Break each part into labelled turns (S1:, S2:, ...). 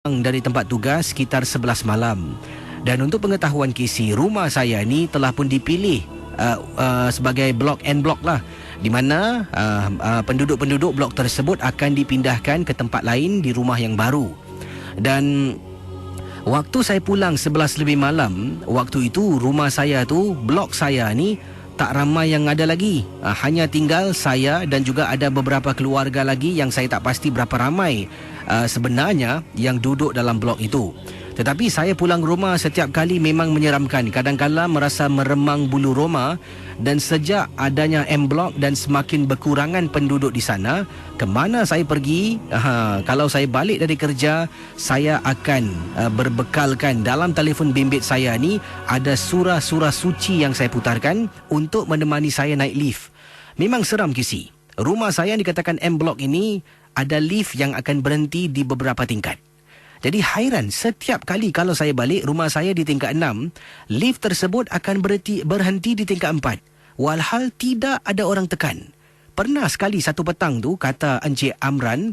S1: dari tempat tugas sekitar 11 malam. Dan untuk pengetahuan KC, rumah saya ni telah pun dipilih sebagai blok N block lah, di mana penduduk-penduduk blok tersebut akan dipindahkan ke tempat lain di rumah yang baru. Dan waktu saya pulang 11 lebih malam, waktu itu rumah saya tu, blok saya ni tak ramai yang ada lagi. Hanya tinggal saya dan juga ada beberapa keluarga lagi yang saya tak pasti berapa ramai sebenarnya yang duduk dalam blok itu. Tetapi saya pulang rumah setiap kali memang menyeramkan. Kadang-kadang merasa meremang bulu roma. Dan sejak adanya M Block dan semakin berkurangan penduduk di sana, ke mana saya pergi, kalau saya balik dari kerja, saya akan berbekalkan dalam telefon bimbit saya ni ada surah-surah suci yang saya putarkan untuk menemani saya naik lift. Memang seram KC. Rumah saya yang dikatakan M Block ini ada lift yang akan berhenti di beberapa tingkat. Jadi hairan, setiap kali kalau saya balik, rumah saya di tingkat 6, lift tersebut akan berhenti di tingkat 4. Walhal tidak ada orang tekan. Pernah sekali satu petang tu, kata Encik Amran,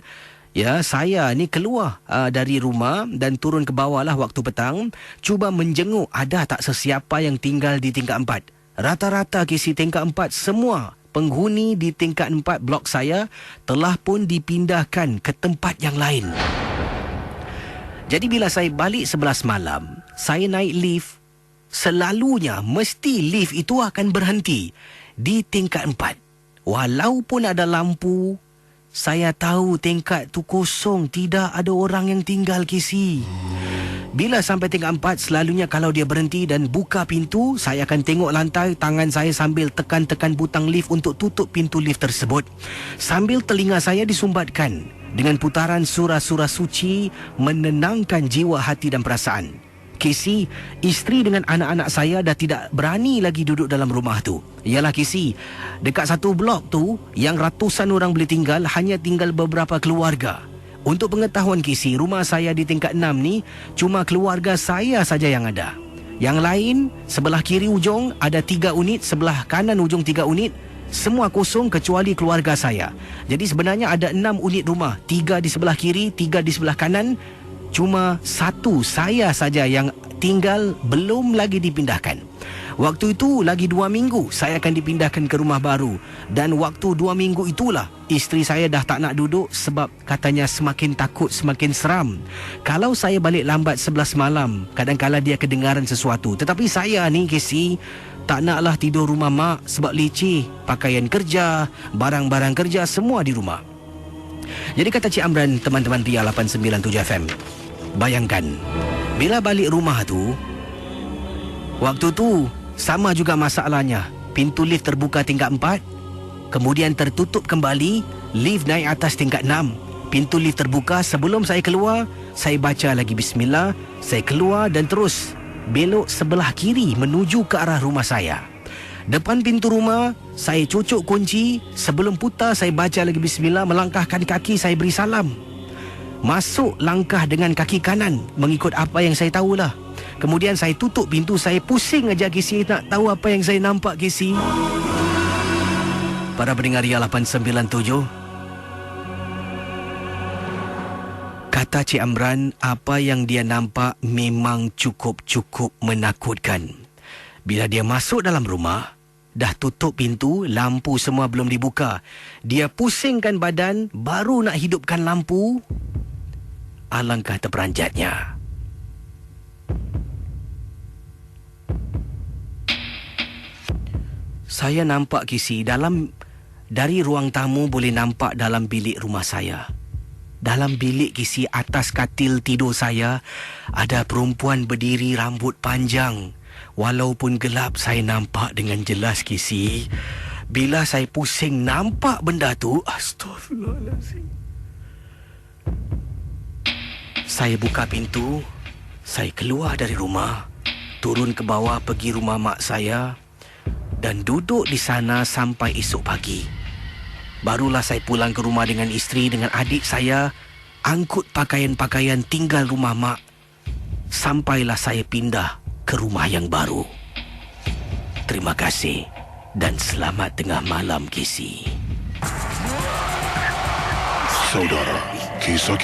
S1: ya, saya ni keluar dari rumah dan turun ke bawah lah waktu petang, cuba menjenguk ada tak sesiapa yang tinggal di tingkat 4. Rata-rata KC tingkat 4 semua penghuni di tingkat 4 blok saya telah pun dipindahkan ke tempat yang lain. Jadi bila saya balik 11 malam, saya naik lift, selalunya mesti lift itu akan berhenti di tingkat 4. Walaupun ada lampu, saya tahu tingkat tu kosong, tidak ada orang yang tinggal KC. Bila sampai tingkat 4, selalunya kalau dia berhenti dan buka pintu, saya akan tengok lantai, tangan saya sambil tekan-tekan butang lift untuk tutup pintu lift tersebut. Sambil telinga saya disumbatkan dengan putaran surah-surah suci menenangkan jiwa, hati dan perasaan. KC, isteri dengan anak-anak saya dah tidak berani lagi duduk dalam rumah tu. Yalah KC, dekat satu blok tu yang ratusan orang boleh tinggal, hanya tinggal beberapa keluarga. Untuk pengetahuan KC, rumah saya di tingkat 6 ni cuma keluarga saya saja yang ada. Yang lain, sebelah kiri ujung ada 3 unit, sebelah kanan ujung 3 unit, semua kosong kecuali keluarga saya. Jadi sebenarnya ada 6 unit rumah, 3 di sebelah kiri, 3 di sebelah kanan. Cuma satu saya saja yang tinggal, belum lagi dipindahkan. Waktu itu lagi 2 minggu saya akan dipindahkan ke rumah baru. Dan waktu 2 minggu itulah isteri saya dah tak nak duduk sebab katanya semakin takut, semakin seram. Kalau saya balik lambat 11 malam, kadang-kadang dia kedengaran sesuatu. Tetapi saya ni KC tak naklah tidur rumah mak sebab leceh. Pakaian kerja, barang-barang kerja semua di rumah. Jadi kata Cik Amran, teman-teman Ria 897 FM, bayangkan bila balik rumah tu, waktu tu sama juga masalahnya. Pintu lift terbuka tingkat 4, kemudian tertutup kembali, lift naik atas tingkat 6. Pintu lift terbuka, sebelum saya keluar, saya baca lagi bismillah, saya keluar dan terus belok sebelah kiri menuju ke arah rumah saya. Depan pintu rumah, saya cucuk kunci, sebelum putar saya baca lagi bismillah, melangkahkan kaki, saya beri salam. Masuk langkah dengan kaki kanan, mengikut apa yang saya tahulah. Kemudian saya tutup pintu, saya pusing aja KC, nak tahu apa yang saya nampak KC. Para pendengar Ria 897, kata Cik Amran, apa yang dia nampak memang cukup menakutkan. Bila dia masuk dalam rumah, dah tutup pintu, lampu semua belum dibuka. Dia pusingkan badan, baru nak hidupkan lampu. Alangkah terperanjatnya. Saya nampak KC dari ruang tamu boleh nampak dalam bilik rumah saya. Dalam bilik KC, atas katil tidur saya ada perempuan berdiri, rambut panjang. Walaupun gelap, saya nampak dengan jelas KC. Bila saya pusing nampak benda tu, astagfirullahalazim. Saya buka pintu, saya keluar dari rumah, turun ke bawah pergi rumah mak saya dan duduk di sana sampai esok pagi. Barulah saya pulang ke rumah dengan isteri, dengan adik saya, angkut pakaian-pakaian tinggal rumah mak. Sampailah saya pindah ke rumah yang baru. Terima kasih dan selamat tengah malam KC.
S2: Saudara, kisah